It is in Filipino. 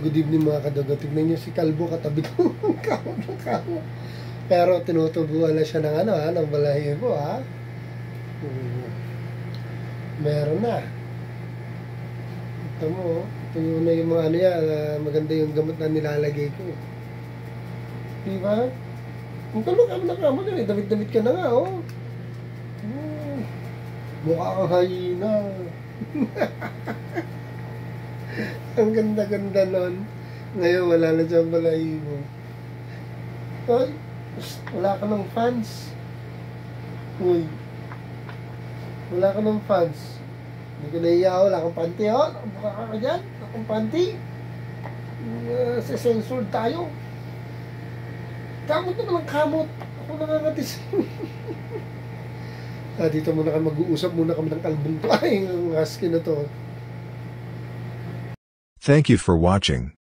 good evening mga kadugo. Tignan nyo si Kalbo katabi ko. Kamo. Pero tinutubuan na siya ng ng balahibo ha. Meron na. Ito mo, ito yung mga yan, maganda yung gamot na nilalagay ko. Diba? Kung tulog ka na ka, damit-damit ka na nga, oh. Mukha kang hyena. Ang ganda-ganda nun. Ngayon, wala na siyang balahibo. Ay, wala ka ng fans. Uy. Wala ka ng fans. Hindi ko naiya, wala kang panty, oh. Mukha ka dyan. Wala kang panty. Censored tayo. Kamot naman ang kamot. Ako nangangatis. Dito muna kami mag-uusap muna kami ng kalbong to. Ay, ang husky na to. Thank you for watching.